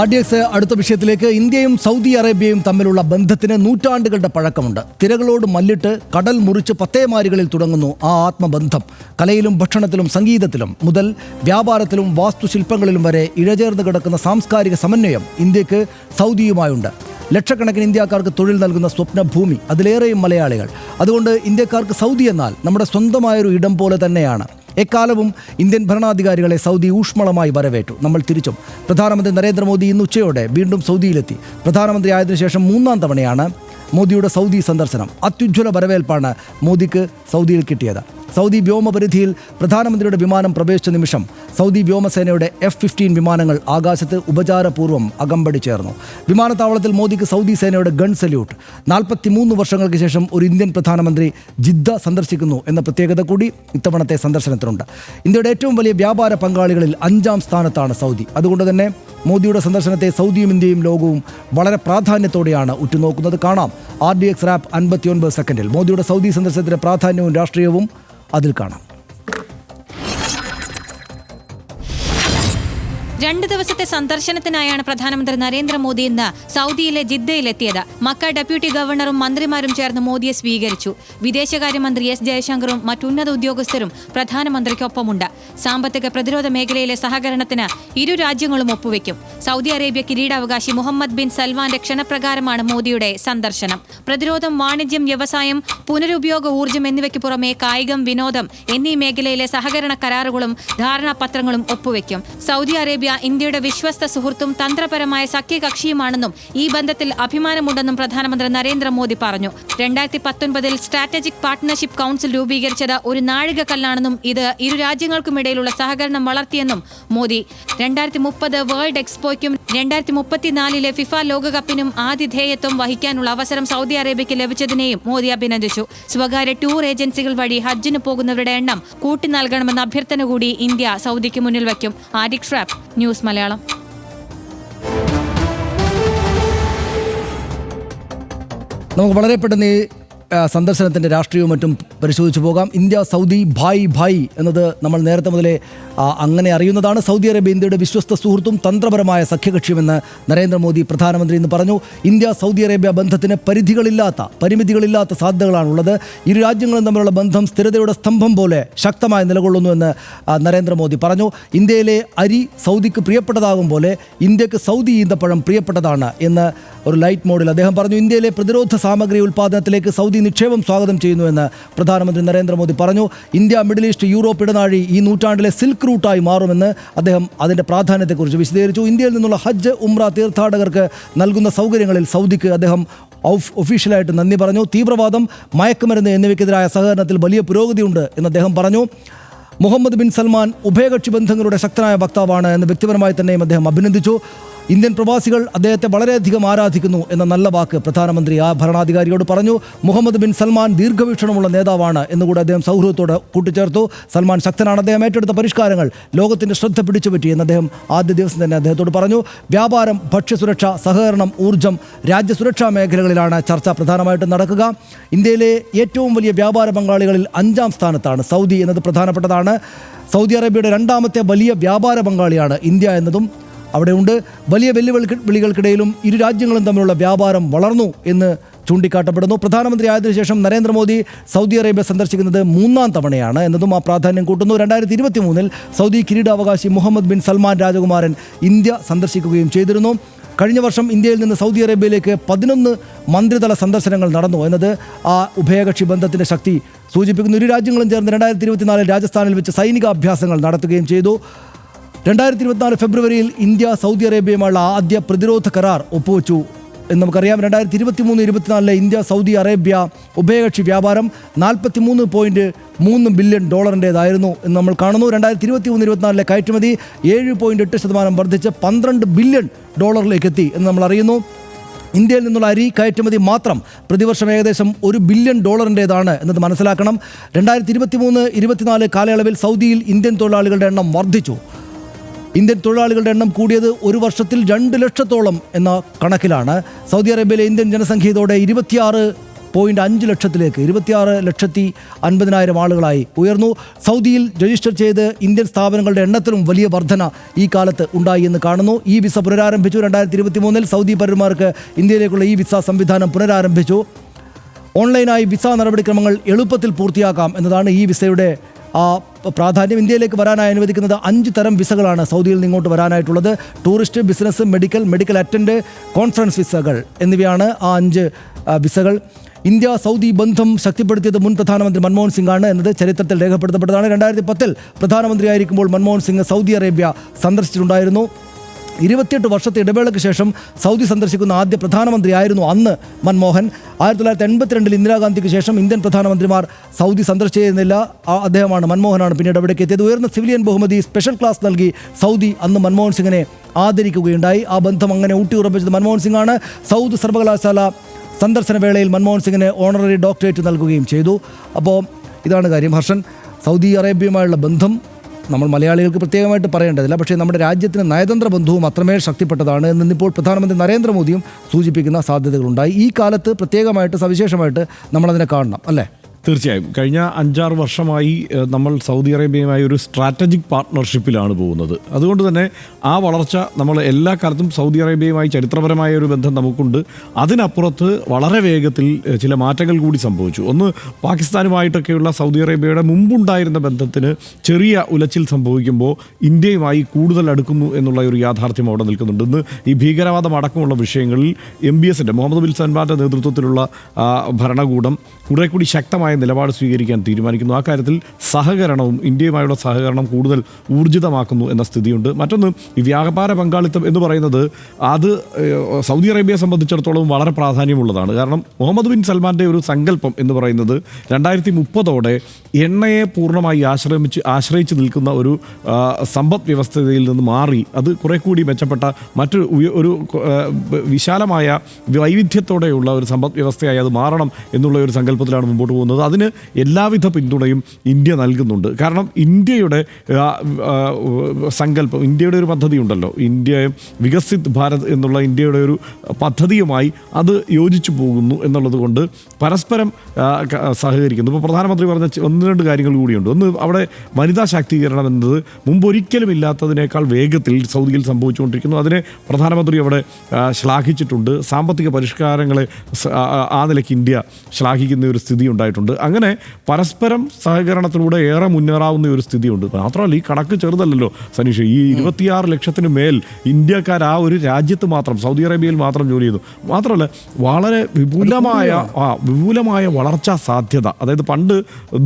RDX അടുത്ത വിഷയത്തിലേക്ക്. ഇന്ത്യയും സൗദി അറേബ്യയും തമ്മിലുള്ള ബന്ധത്തിന് നൂറ്റാണ്ടുകളുടെ പഴക്കമുണ്ട്. തിരകളോട് മല്ലിട്ട് കടൽ മുറിച്ച് പത്തേമാരികളിൽ തുടങ്ങുന്നു ആ ആത്മബന്ധം. കലയിലും ഭക്ഷണത്തിലും സംഗീതത്തിലും മുതൽ വ്യാപാരത്തിലും വാസ്തുശില്പങ്ങളിലും വരെ ഇഴചേർന്ന് കിടക്കുന്ന സാംസ്കാരിക സമന്വയം ഇന്ത്യക്ക് സൗദിയുമായുണ്ട്. ലക്ഷക്കണക്കിന് ഇന്ത്യക്കാർക്ക് തൊഴിൽ നൽകുന്ന സ്വപ്നഭൂമി, അതിലേറെയും മലയാളികൾ. അതുകൊണ്ട് ഇന്ത്യക്കാർക്ക് സൗദി എന്നാൽ നമ്മുടെ സ്വന്തമായൊരു ഇടം പോലെ തന്നെയാണ്. എക്കാലവും ഇന്ത്യൻ ഭരണാധികാരികളെ സൗദി ഊഷ്മളമായി വരവേറ്റു. നമ്മൾ തിരിച്ചും. പ്രധാനമന്ത്രി നരേന്ദ്രമോദി ഇന്ന് ഉച്ചയോടെ വീണ്ടും സൗദിയിലെത്തി. പ്രധാനമന്ത്രി ആയതിനു ശേഷം 3-ാം തവണയാണ് മോദിയുടെ സൗദി സന്ദർശനം. അത്യുജ്വല വരവേൽപ്പാണ് മോദിക്ക് സൗദിയിൽ കിട്ടിയത്. സൗദി വ്യോമപരിധിയിൽ പ്രധാനമന്ത്രിയുടെ വിമാനം പ്രവേശിച്ച നിമിഷം സൗദി വ്യോമസേനയുടെ F-15 വിമാനങ്ങൾ ആകാശത്ത് ഉപചാരപൂർവ്വം അകമ്പടി ചേർന്നു. വിമാനത്താവളത്തിൽ മോദിക്ക് സൗദി സേനയുടെ ഗൺ സല്യൂട്ട്. 43 വർഷങ്ങൾക്ക് ശേഷം ഒരു ഇന്ത്യൻ പ്രധാനമന്ത്രി ജിദ്ദ സന്ദർശിക്കുന്നു എന്ന പ്രത്യേകത കൂടി ഇത്തവണത്തെ സന്ദർശനത്തിനുണ്ട്. ഇന്ത്യയുടെ ഏറ്റവും വലിയ വ്യാപാര പങ്കാളികളിൽ 5-ാം സ്ഥാനത്താണ് സൗദി. അതുകൊണ്ട് തന്നെ മോദിയുടെ സന്ദർശനത്തെ സൗദിയും ഇന്ത്യയും ലോകവും വളരെ പ്രാധാന്യത്തോടെയാണ് ഉറ്റുനോക്കുന്നത്. കാണാം RDX റാപ്പ് 59 സെക്കൻഡിൽ. മോദിയുടെ സൗദി സന്ദർശനത്തിന്റെ പ്രാധാന്യവും രാഷ്ട്രീയവും അതിൽ കാണാം. 2 ദിവസത്തെ സന്ദർശനത്തിനായാണ് പ്രധാനമന്ത്രി നരേന്ദ്രമോദി ഇന്ന് സൗദിയിലെ ജിദ്ദയിലെത്തിയത്. മക്ക ഡെപ്യൂട്ടി ഗവർണറും മന്ത്രിമാരും ചേർന്ന് മോദിയെ സ്വീകരിച്ചു. വിദേശകാര്യമന്ത്രി S ജയശങ്കറും മറ്റുന്നത ഉദ്യോഗസ്ഥരും പ്രധാനമന്ത്രിക്കൊപ്പമുണ്ട്. സാമ്പത്തിക പ്രതിരോധ മേഖലയിലെ സഹകരണത്തിന് ഇരു രാജ്യങ്ങളും ഒപ്പുവെക്കും. സൗദി അറേബ്യ കിരീടാവകാശി മുഹമ്മദ് ബിൻ സൽമാന്റെ ക്ഷണപ്രകാരമാണ് മോദിയുടെ സന്ദർശനം. പ്രതിരോധം, വാണിജ്യം, വ്യവസായം, പുനരുപയോഗ ഊർജ്ജം എന്നിവയ്ക്ക് പുറമെ കായികം, വിനോദം എന്നീ മേഖലയിലെ സഹകരണ കരാറുകളും ധാരണാപത്രങ്ങളും ഒപ്പുവെക്കും. സൗദി അറേബ്യ ഇന്ത്യയുടെ വിശ്വസ്ത സുഹൃത്തും തന്ത്രപരമായ സഖ്യകക്ഷിയുമാണെന്നും ഈ ബന്ധത്തിൽ അഭിമാനമുണ്ടെന്നും പ്രധാനമന്ത്രി നരേന്ദ്രമോദി പറഞ്ഞു. 2019 സ്ട്രാറ്റജിക് പാർട്ട്ണർഷിപ്പ് കൗൺസിൽ രൂപീകരിച്ചത് ഒരു നാഴികക്കല്ലാണെന്നും ഇത് ഇരു രാജ്യങ്ങൾക്കുമിടയിലുള്ള സഹകരണം വളർത്തിയെന്നും മോദി. 2030 വേൾഡ് എക്സ്പോയ്ക്കും 2034 ഫിഫ ലോകകപ്പിനും ആതിഥേയത്വം വഹിക്കാനുള്ള അവസരം സൗദി അറേബ്യയ്ക്ക് ലഭിച്ചതിനെയും മോദി അഭിനന്ദിച്ചു. സ്വകാര്യ ടൂർ ഏജൻസികൾ വഴി ഹജ്ജിന് പോകുന്നവരുടെ എണ്ണം കൂട്ടി നൽകണമെന്ന അഭ്യർത്ഥന കൂടി ഇന്ത്യ സൗദിക്ക് മുന്നിൽ വയ്ക്കും. RDX rap news Malayalam. നമുക്ക് വളരെ പെട്ടെന്ന് ഈ സന്ദർശനത്തിൻ്റെ രാഷ്ട്രീയവും മറ്റും പരിശോധിച്ചു പോകാം. ഇന്ത്യ സൗദി ഭായ് ഭായ് എന്നത് നമ്മൾ നേരത്തെ മുതലേ അങ്ങനെ അറിയുന്നതാണ്. സൗദി അറേബ്യ ഇന്ത്യയുടെ വിശ്വസ്ത സുഹൃത്തും തന്ത്രപരമായ സഖ്യകക്ഷിയുമെന്ന് നരേന്ദ്രമോദി പ്രധാനമന്ത്രി ഇന്ന് പറഞ്ഞു. ഇന്ത്യ സൗദി അറേബ്യ ബന്ധത്തിന് പരിമിതികളില്ലാത്ത സാധ്യതകളാണുള്ളത്. ഇരു രാജ്യങ്ങളും തമ്മിലുള്ള ബന്ധം സ്ഥിരതയുടെ സ്തംഭം പോലെ ശക്തമായി നിലകൊള്ളുന്നുവെന്ന് നരേന്ദ്രമോദി പറഞ്ഞു. ഇന്ത്യയിലെ അരി സൗദിക്ക് പ്രിയപ്പെട്ടതാകും പോലെ ഇന്ത്യക്ക് സൗദി ഈന്തപ്പഴം പ്രിയപ്പെട്ടതാണ് എന്ന് ഒരു ലൈറ്റ് മോഡിൽ അദ്ദേഹം പറഞ്ഞു. ഇന്ത്യയിലെ പ്രതിരോധ സാമഗ്രി ഉൽപ്പാദനത്തിലേക്ക് സൗദി നിക്ഷേപം സ്വാഗതം ചെയ്യുന്നുവെന്ന് പ്രധാനമന്ത്രി നരേന്ദ്രമോദി പറഞ്ഞു. ഇന്ത്യ, മിഡിൽ ഈസ്റ്റ്, യൂറോപ്പ് ഇടനാഴി ഈ നൂറ്റാണ്ടിലെ സിൽക്ക് റൂട്ടായി മാറുമെന്ന് അദ്ദേഹം അതിൻ്റെ പ്രാധാന്യത്തെക്കുറിച്ച് വിശദീകരിച്ചു. ഇന്ത്യയിൽ നിന്നുള്ള ഹജ്ജ്, ഉംറ തീർത്ഥാടകർക്ക് നൽകുന്ന സൗകര്യങ്ങളിൽ സൗദിക്ക് അദ്ദേഹം ഒഫീഷ്യലായിട്ട് നന്ദി പറഞ്ഞു. തീവ്രവാദം, മയക്കുമരുന്ന് എന്നിവയ്ക്കെതിരായ സഹകരണത്തിൽ വലിയ പുരോഗതിയുണ്ട് എന്ന് അദ്ദേഹം പറഞ്ഞു. മുഹമ്മദ് ബിൻ സൽമാൻ ഉഭയകക്ഷി ബന്ധങ്ങളുടെ ശക്തനായ വക്താവാണ് എന്ന് വ്യക്തിപരമായി തന്നെയും അദ്ദേഹം അഭിനന്ദിച്ചു. ഇന്ത്യൻ പ്രവാസികൾ അദ്ദേഹത്തെ വളരെയധികം ആരാധിക്കുന്നു എന്ന നല്ല വാക്ക് പ്രധാനമന്ത്രി ആ ഭരണാധികാരിയോട് പറഞ്ഞു. മുഹമ്മദ് ബിൻ സൽമാൻ ദീർഘവീക്ഷണമുള്ള നേതാവാണ് എന്നുകൂടെ അദ്ദേഹം സൗഹൃദത്തോട് കൂട്ടിച്ചേർത്തു. സൽമാൻ ശക്തനാണ്. അദ്ദേഹം ഏറ്റെടുത്ത പരിഷ്കാരങ്ങൾ ലോകത്തിൻ്റെ ശ്രദ്ധ പിടിച്ചുപറ്റി എന്ന് അദ്ദേഹം ആദ്യ ദിവസം തന്നെ അദ്ദേഹത്തോട് പറഞ്ഞു. വ്യാപാരം, ഭക്ഷ്യസുരക്ഷ, സഹകരണം, ഊർജ്ജം, രാജ്യസുരക്ഷാ മേഖലകളിലാണ് ചർച്ച പ്രധാനമായിട്ടും നടക്കുക. ഇന്ത്യയിലെ ഏറ്റവും വലിയ വ്യാപാര പങ്കാളികളിൽ 5-ാം സ്ഥാനത്താണ് സൗദി എന്നത് പ്രധാനപ്പെട്ടതാണ്. സൗദി അറേബ്യയുടെ 2ാമത്തെ വലിയ വ്യാപാര പങ്കാളിയാണ് ഇന്ത്യ എന്നതും അവിടെയുണ്ട്. വലിയ വെല്ലുവിളികൾക്കിടയിലും ഇരു രാജ്യങ്ങളും തമ്മിലുള്ള വ്യാപാരം വളർന്നു എന്ന് ചൂണ്ടിക്കാട്ടപ്പെടുന്നു. പ്രധാനമന്ത്രി ആയതിനു ശേഷം നരേന്ദ്രമോദി സൗദി അറേബ്യ സന്ദർശിക്കുന്നത് 3-ാം തവണയാണ് എന്നതും ആ പ്രാധാന്യം കൂട്ടുന്നു. 2023 സൗദി കിരീടാവകാശി മുഹമ്മദ് ബിൻ സൽമാൻ രാജകുമാരൻ ഇന്ത്യ സന്ദർശിക്കുകയും ചെയ്തിരുന്നു. കഴിഞ്ഞ വർഷം ഇന്ത്യയിൽ നിന്ന് സൗദി അറേബ്യയിലേക്ക് 11 മന്ത്രിതല സന്ദർശനങ്ങൾ നടന്നു എന്നത് ആ ഉഭയകക്ഷി ബന്ധത്തിൻ്റെ ശക്തി സൂചിപ്പിക്കുന്നു. ഇരു രാജ്യങ്ങളും ചേർന്ന് 2024 രാജസ്ഥാനിൽ വെച്ച് സൈനിക അഭ്യാസങ്ങൾ നടത്തുകയും ചെയ്തു. 2024 ഫെബ്രുവരിയിൽ ഇന്ത്യ സൗദി അറേബ്യയുമായുള്ള ആദ്യ പ്രതിരോധ കരാർ ഒപ്പുവെച്ചു എന്ന് നമുക്കറിയാം. 2023-24 ഇന്ത്യ സൗദി അറേബ്യ ഉഭയകക്ഷി വ്യാപാരം $43.3 ബില്യൺ എന്ന് നമ്മൾ കാണുന്നു. 2023-24 കയറ്റുമതി 7.8% വർദ്ധിച്ച് $12 ബില്യൺ എത്തി എന്ന് നമ്മൾ അറിയുന്നു. ഇന്ത്യയിൽ നിന്നുള്ള അരി കയറ്റുമതി മാത്രം പ്രതിവർഷം ഏകദേശം $1 ബില്യൺ എന്നത് മനസ്സിലാക്കണം. 2023-24 കാലയളവിൽ സൗദിയിൽ ഇന്ത്യൻ തൊഴിലാളികളുടെ എണ്ണം വർദ്ധിച്ചു. ഇന്ത്യൻ തൊഴിലാളികളുടെ എണ്ണം കൂടിയത് ഒരു വർഷത്തിൽ 2 ലക്ഷത്തോളം എന്ന കണക്കിലാണ്. സൗദി അറേബ്യയിലെ ഇന്ത്യൻ ജനസംഖ്യ ഇതോടെ 26 1.5 ലക്ഷത്തിലേക്ക് 26,50,000 ആളുകളായി ഉയർന്നു. സൗദിയിൽ രജിസ്റ്റർ ചെയ്ത് ഇന്ത്യൻ സ്ഥാപനങ്ങളുടെ എണ്ണത്തിലും വലിയ വർധന ഈ കാലത്ത് ഉണ്ടായി എന്ന് കാണുന്നു. ഈ വിസ പുനരാരംഭിച്ചു. 2023 സൗദി പൗരന്മാർക്ക് ഇന്ത്യയിലേക്കുള്ള ഈ വിസ സംവിധാനം പുനരാരംഭിച്ചു. ഓൺലൈനായി വിസ നടപടിക്രമങ്ങൾ എളുപ്പത്തിൽ പൂർത്തിയാക്കാം എന്നതാണ് ഈ വിസയുടെ പ്രാധാന്യം. ഇന്ത്യയിലേക്ക് വരാനായി അനുവദിക്കുന്നത് 5 തരം വിസകളാണ് സൗദിയിൽ നിന്ന് ഇങ്ങോട്ട് വരാനായിട്ടുള്ളത്. Tourist, business, medical attend, conference വിസകൾ എന്നിവയാണ് ആ 5 വിസകൾ. ഇന്ത്യ സൗദി ബന്ധം ശക്തിപ്പെടുത്തിയത് മുൻ പ്രധാനമന്ത്രി മൻമോഹൻ സിംഗ് ആണ് എന്നത് ചരിത്രത്തിൽ രേഖപ്പെടുത്തപ്പെട്ടതാണ്. 2010 പ്രധാനമന്ത്രിയായിരിക്കുമ്പോൾ മൻമോഹൻ സിംഗ് സൗദി അറേബ്യ സന്ദർശിച്ചിട്ടുണ്ടായിരുന്നു. 28 വർഷത്തെ ഇടവേളയ്ക്ക് ശേഷം സൗദി സന്ദർശിക്കുന്ന ആദ്യ പ്രധാനമന്ത്രിയായിരുന്നു അന്ന് മൻമോഹൻ. 1982 ഇന്ദിരാഗാന്ധിക്ക് ശേഷം ഇന്ത്യൻ പ്രധാനമന്ത്രിമാർ സൗദി സന്ദർശിച്ചിരുന്നില്ല. അദ്ദേഹമാണ്, മൻമോഹനാണ് പിന്നീട് അവിടേക്ക് എത്തിയത്. ഉയർന്ന സിവിലിയൻ ബഹുമതി, സ്പെഷ്യൽ ക്ലാസ് നൽകി സൗദി അന്ന് മൻമോഹൻ സിംഗിനെ ആദരിക്കുകയുണ്ടായി. ആ ബന്ധം അങ്ങനെ ഊട്ടിയുറപ്പിച്ചത് മൻമോഹൻ സിംഗ് ആണ്. സൗദി സർവകലാശാല സന്ദർശന വേളയിൽ മൻമോഹൻ സിംഗിന് ഓണററി ഡോക്ടറേറ്റ് നൽകുകയും ചെയ്തു. അപ്പോൾ ഇതാണ് കാര്യം. ഹർഷൻ, സൗദി അറേബ്യയുമായുള്ള ബന്ധം നമ്മൾ മലയാളികൾക്ക് പ്രത്യേകമായിട്ട് പറയേണ്ടതില്ല. പക്ഷേ നമ്മുടെ രാജ്യത്തിന് നയതന്ത്ര ബന്ധവും അത്രമേൽ ശക്തിപ്പെട്ടതാണ് എന്നിപ്പോൾ പ്രധാനമന്ത്രി നരേന്ദ്രമോദിയും സൂചിപ്പിക്കുന്ന സാധ്യതകളുണ്ടായി. ഈ കാലത്ത് പ്രത്യേകമായിട്ട് സവിശേഷമായിട്ട് നമ്മളതിനെ കാണണം, അല്ലേ? തീർച്ചയായും കഴിഞ്ഞ 5-6 വർഷമായി നമ്മൾ സൗദി അറേബ്യയുമായി ഒരു സ്ട്രാറ്റജിക് പാർട്ട്ണർഷിപ്പിലാണ് പോകുന്നത്. അതുകൊണ്ട് തന്നെ ആ വളർച്ച നമ്മൾ എല്ലാ കാലത്തും സൗദി അറേബ്യയുമായി ചരിത്രപരമായ ഒരു ബന്ധം നമുക്കുണ്ട്. അതിനപ്പുറത്ത് വളരെ വേഗത്തിൽ ചില മാറ്റങ്ങൾ കൂടി സംഭവിച്ചു. ഒന്ന്, പാകിസ്ഥാനുമായിട്ടൊക്കെയുള്ള സൗദി അറേബ്യയുടെ മുമ്പുണ്ടായിരുന്ന ബന്ധത്തിന് ചെറിയ ഉലച്ചിൽ സംഭവിക്കുമ്പോൾ ഇന്ത്യയുമായി കൂടുതൽ അടുക്കുന്നു എന്നുള്ള ഒരു യാഥാർത്ഥ്യം അവിടെ നിൽക്കുന്നുണ്ട്. ഇന്ന് ഈ ഭീകരവാദം അടക്കമുള്ള വിഷയങ്ങളിൽ MBSൻ്റെ മുഹമ്മദ് ബിൻ സൽമാൻ്റെ നേതൃത്വത്തിലുള്ള ഭരണകൂടം കുറെ കൂടി ശക്തമായ നിലപാട് സ്വീകരിക്കാൻ തീരുമാനിക്കുന്നു. ആ കാര്യത്തിൽ സഹകരണവും ഇന്ത്യയുമായുള്ള സഹകരണം കൂടുതൽ ഊർജിതമാക്കുന്നു എന്ന സ്ഥിതിയുണ്ട്. മറ്റൊന്ന്, ഈ വ്യാപാര പങ്കാളിത്തം എന്ന് പറയുന്നത് അത് സൗദി അറേബ്യയെ സംബന്ധിച്ചിടത്തോളം വളരെ പ്രാധാന്യമുള്ളതാണ്. കാരണം മുഹമ്മദ് ബിൻ സൽമാൻ്റെ ഒരു സങ്കല്പം എന്ന് പറയുന്നത് 2030 എണ്ണയെ പൂർണ്ണമായി ആശ്രയിച്ച് നിൽക്കുന്ന ഒരു സമ്പദ് വ്യവസ്ഥയിൽ നിന്ന് മാറി അത് കുറെ കൂടി മെച്ചപ്പെട്ട ഒരു വിശാലമായ വൈവിധ്യത്തോടെയുള്ള ഒരു സമ്പദ് വ്യവസ്ഥയായി അത് മാറണം എന്നുള്ള ഒരു സങ്കല്പത്തിലാണ് മുമ്പോട്ട് പോകുന്നത്. അതിന് എല്ലാവിധ പിന്തുണയും ഇന്ത്യ നൽകുന്നുണ്ട്. കാരണം ഇന്ത്യയുടെ സങ്കല്പം, ഇന്ത്യയുടെ ഒരു പദ്ധതി ഉണ്ടല്ലോ, ഇന്ത്യ വികസിത് ഭാരത് എന്നുള്ള ഇന്ത്യയുടെ ഒരു പദ്ധതിയുമായി അത് യോജിച്ചു പോകുന്നു എന്നുള്ളത് കൊണ്ട് പരസ്പരം സഹകരിക്കുന്നു. ഇപ്പോൾ പ്രധാനമന്ത്രി പറഞ്ഞ 1-2 കാര്യങ്ങൾ കൂടിയുണ്ട്. ഒന്ന്, അവിടെ വനിതാ ശാക്തീകരണം എന്നത് മുമ്പൊരിക്കലും ഇല്ലാത്തതിനേക്കാൾ വേഗത്തിൽ സൗദിയിൽ സംഭവിച്ചുകൊണ്ടിരിക്കുന്നു. അതിനെ പ്രധാനമന്ത്രി അവിടെ ശ്ലാഘിച്ചിട്ടുണ്ട്. സാമ്പത്തിക പരിഷ്കാരങ്ങളെ ആ നിലയ്ക്ക് ഇന്ത്യ ശ്ലാഘിക്കുന്ന ഒരു സ്ഥിതി ഉണ്ടായിട്ടുണ്ട്. അങ്ങനെ പരസ്പരം സഹകരണത്തിലൂടെ ഏറെ മുന്നേറാവുന്ന ഒരു സ്ഥിതിയുണ്ട്. മാത്രമല്ല, ഈ കണക്ക് ചെറുതല്ലല്ലോ സനീഷ്. ഈ 26 ലക്ഷത്തിന് മേൽ ഇന്ത്യക്കാർ ആ ഒരു രാജ്യത്ത് മാത്രം, സൗദി അറേബ്യയിൽ മാത്രം ജോലി ചെയ്യുന്നു. മാത്രമല്ല, വളരെ വിപുലമായ വളർച്ചാ സാധ്യത. അതായത് പണ്ട്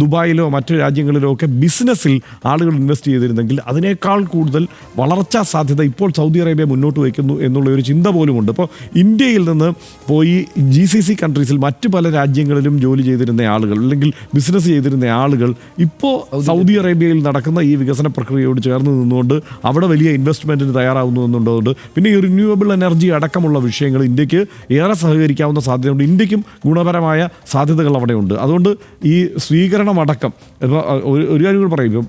ദുബായിലോ മറ്റു രാജ്യങ്ങളിലോ ഒക്കെ ബിസിനസ്സിൽ ആളുകൾ ഇൻവെസ്റ്റ് ചെയ്തിരുന്നെങ്കിൽ അതിനേക്കാൾ കൂടുതൽ വളർച്ചാ സാധ്യത ഇപ്പോൾ സൗദി അറേബ്യ മുന്നോട്ട് വയ്ക്കുന്നു എന്നുള്ള ഒരു ചിന്ത പോലുമുണ്ട്. അപ്പോൾ ഇന്ത്യയിൽ നിന്ന് പോയി GCC കൺട്രീസിൽ മറ്റ് പല രാജ്യങ്ങളിലും ജോലി ചെയ്തിരുന്ന ആളുകൾ അല്ലെങ്കിൽ ബിസിനസ് ചെയ്തിരുന്ന ആളുകൾ ഇപ്പോൾ സൗദി അറേബ്യയിൽ നടക്കുന്ന ഈ വികസന പ്രക്രിയയോട് ചേർന്ന് നിന്നുകൊണ്ട് അവിടെ വലിയ ഇൻവെസ്റ്റ്മെൻറ്റിന് തയ്യാറാവുന്നു എന്നുള്ളതുകൊണ്ട് പിന്നെ ഈ റിന്യൂവബിൾ എനർജി അടക്കമുള്ള വിഷയങ്ങൾ ഇന്ത്യക്ക് ഏറെ സഹകരിക്കാവുന്ന സാധ്യതയുണ്ട്. ഇന്ത്യക്കും ഗുണപരമായ സാധ്യതകൾ അവിടെയുണ്ട്. അതുകൊണ്ട് ഈ സ്വീകരണം അടക്കം ഇപ്പോൾ ഒരു കാര്യം കൂടി പറയും.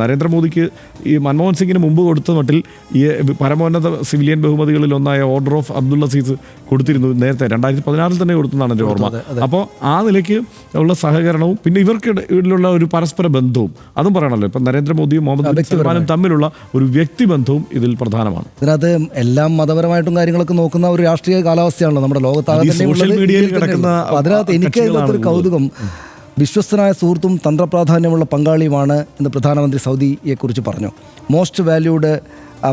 നരേന്ദ്രമോദിക്ക് ഈ മൻമോഹൻ സിംഗിന് മുമ്പ് കൊടുത്ത മട്ടിൽ ഈ പരമോന്നത സിവിലിയൻ ബഹുമതികളിൽ ഒന്നായ ഓർഡർ ഓഫ് അബ്ദുൽ അസീസ് കൊടുത്തിരുന്നു. നേരത്തെ 2016 തന്നെ കൊടുത്തെന്നാണ് എൻ്റെ ഓർമ്മ. അപ്പോൾ ആ നിലയ്ക്ക് ഉള്ള സഹകരണവും പിന്നെ ഇവർക്കിടയിലുള്ള ഒരു പരസ്പര ബന്ധവും അതും പറയണമല്ലോ. ഇപ്പം നരേന്ദ്രമോദിയും മുഹമ്മദ് ബിൻ സൽമാനും തമ്മിലുള്ള ഒരു വ്യക്തിബന്ധവും ഇതിൽ പ്രധാനമാണ്. ഇതിനകത്ത് എല്ലാം മതപരമായിട്ടും കാര്യങ്ങളൊക്കെ നോക്കുന്ന ഒരു രാഷ്ട്രീയ കാലാവസ്ഥയാണല്ലോ നമ്മുടെ ലോകത്താകെ. സോഷ്യൽ മീഡിയയിൽ കിടക്കുന്ന അതിനകത്ത് എനിക്ക് ഒരു കൗതുകം, വിശ്വസ്തനായ സുഹൃത്തും തന്ത്രപ്രാധാന്യമുള്ള പങ്കാളിയുമാണ് എന്ന് പ്രധാനമന്ത്രി സൗദിയെക്കുറിച്ച് പറഞ്ഞു. മോസ്റ്റ് വാല്യൂഡ്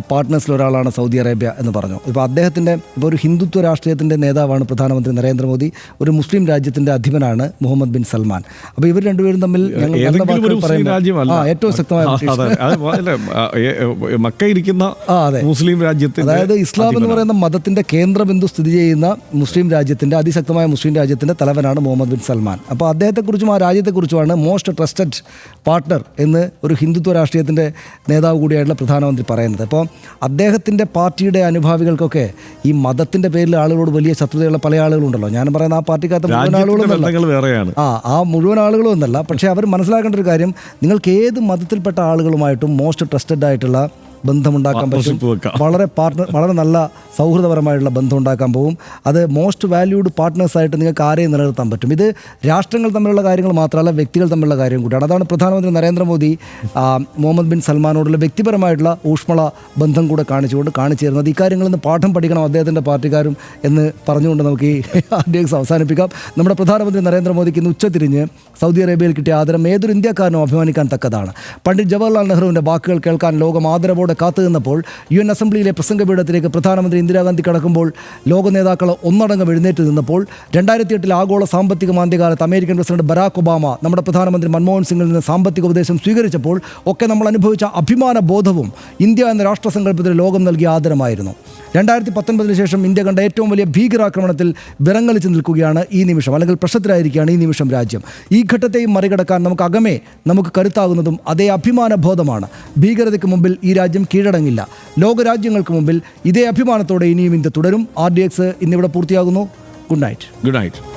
പാർട്ട്നേഴ്സിൽ ഒരാളാണ് സൗദി അറേബ്യ എന്ന് പറഞ്ഞു. ഇപ്പോൾ അദ്ദേഹത്തിൻ്റെ ഒരു ഹിന്ദുത്വ രാഷ്ട്രീയത്തിൻ്റെ നേതാവാണ് പ്രധാനമന്ത്രി നരേന്ദ്രമോദി. ഒരു മുസ്ലിം രാജ്യത്തിൻ്റെ അധിപനാണ് മുഹമ്മദ് ബിൻ സൽമാൻ. അപ്പോൾ ഇവർ രണ്ടുപേരും തമ്മിൽ ഏറ്റവും ശക്തമായ മുസ്ലിം രാജ്യത്തിൽ, അതായത് ഇസ്ലാം എന്ന് പറയുന്ന മതത്തിൻ്റെ കേന്ദ്രബിന്ദു സ്ഥിതി ചെയ്യുന്ന മുസ്ലിം രാജ്യത്തിൻ്റെ അതിശക്തമായ മുസ്ലിം രാജ്യത്തിൻ്റെ തലവനാണ് മുഹമ്മദ് ബിൻ സൽമാൻ. അപ്പോൾ അദ്ദേഹത്തെക്കുറിച്ചും ആ രാജ്യത്തെക്കുറിച്ചുമാണ് മോസ്റ്റ് ട്രസ്റ്റഡ് പാർട്ട്ണർ എന്ന് ഒരു ഹിന്ദുത്വ രാഷ്ട്രീയത്തിൻ്റെ നേതാവ് കൂടിയായിട്ടുള്ള പ്രധാനമന്ത്രി പറയുന്നത്. അപ്പോൾ അദ്ദേഹത്തിൻ്റെ പാർട്ടിയുടെ അനുഭാവികൾക്കൊക്കെ ഈ മതത്തിൻ്റെ പേരിൽ ആളുകളോട് വലിയ ശത്രുതയുള്ള പല ആളുകളുണ്ടല്ലോ. ഞാൻ പറയുന്ന ആ പാർട്ടിക്കകത്ത് മുഴുവൻ ആളുകളും ആ മുഴുവൻ ആളുകളും എന്നല്ല, പക്ഷേ അവർ മനസ്സിലാക്കേണ്ട ഒരു കാര്യം, നിങ്ങൾക്ക് ഏത് മതത്തിൽപ്പെട്ട ആളുകളുമായിട്ടും മോസ്റ്റ് ട്രസ്റ്റഡ് ആയിട്ടുള്ള ബന്ധമുണ്ടാക്കാൻ പറ്റും. വളരെ നല്ല സൗഹൃദപരമായിട്ടുള്ള ബന്ധം ഉണ്ടാക്കാൻ പോകും. അത് മോസ്റ്റ് വാല്യൂഡ് പാർട്ട്നേഴ്സായിട്ട് നിങ്ങൾക്ക് ആരെയും നിലനിർത്താൻ പറ്റും. ഇത് രാഷ്ട്രങ്ങൾ തമ്മിലുള്ള കാര്യങ്ങൾ മാത്രമല്ല, വ്യക്തികൾ തമ്മിലുള്ള കാര്യം കൂടിയാണ്. അതാണ് പ്രധാനമന്ത്രി നരേന്ദ്രമോദി മുഹമ്മദ് ബിൻ സൽമാനോടുള്ള വ്യക്തിപരമായിട്ടുള്ള ഊഷ്മള ബന്ധം കൂടെ കാണിച്ചു തരുന്നത്. ഇക്കാര്യങ്ങളിൽ നിന്ന് പാഠം പഠിക്കണം അദ്ദേഹത്തിൻ്റെ പാർട്ടിക്കാരും എന്ന് പറഞ്ഞുകൊണ്ട് നമുക്ക് ഈ ആർഡിഎക്സ് അവസാനിപ്പിക്കാം. നമ്മുടെ പ്രധാനമന്ത്രി നരേന്ദ്രമോദിക്ക് ഇന്ന് ഉച്ചതിരിഞ്ഞ് സൗദി അറേബ്യയിൽ കിട്ടിയ ആദരം ഏതൊരു ഇന്ത്യക്കാരനും അഭിമാനിക്കാൻ തക്കതാണ്. പണ്ഡിറ്റ് ജവഹർലാൽ നെഹ്റുവിൻ്റെ വാക്കുകൾ കേൾക്കാൻ ലോകം ആദരവോടെ കാത്തുനിന്നപ്പോൾ UN അസംബ്ലിയിലെ പ്രസംഗപീഠത്തിലേക്ക് പ്രധാനമന്ത്രി ഇന്ദിരാഗാന്ധി കടക്കുമ്പോൾ ലോക നേതാക്കൾ ഒന്നടങ്കം എഴുന്നേറ്റ് നിന്നപ്പോൾ 2008 ആഗോള സാമ്പത്തിക മാന്ദ്യകാലത്ത് അമേരിക്കൻ പ്രസിഡന്റ് ബരാക് ഒബാമ നമ്മുടെ പ്രധാനമന്ത്രി മൻമോഹൻ സിംഗിൽ നിന്ന് സാമ്പത്തിക ഉപദേശം സ്വീകരിച്ചപ്പോൾ ഒക്കെ നമ്മൾ അനുഭവിച്ച അഭിമാന ബോധവും ഇന്ത്യ എന്ന രാഷ്ട്രസങ്കല്പത്തിന് ലോകം നൽകിയ ആദരമായിരുന്നു. 2019 ശേഷം ഇന്ത്യ കണ്ട ഏറ്റവും വലിയ ഭീകരാക്രമണത്തിൽ വിറങ്ങലിച്ച് നിൽക്കുകയാണ് ഈ നിമിഷം, അല്ലെങ്കിൽ പ്രശ്നത്തിലായിരിക്കുകയാണ് ഈ നിമിഷം രാജ്യം. ഈ ഘട്ടത്തെയും മറികടക്കാൻ നമുക്ക് കരുത്താകുന്നതും അതേ അഭിമാന ബോധമാണ്. ഭീകരതയ്ക്ക് മുമ്പിൽ ഈ രാജ്യം കീഴടങ്ങില്ല. ലോകരാജ്യങ്ങൾക്ക് മുമ്പിൽ ഇതേ അഭിമാനത്തോടെ ഇനിയും ഇന്ത്യ തുടരും. RDX ഇന്നിവിടെ പൂർത്തിയാകുന്നു. Good night.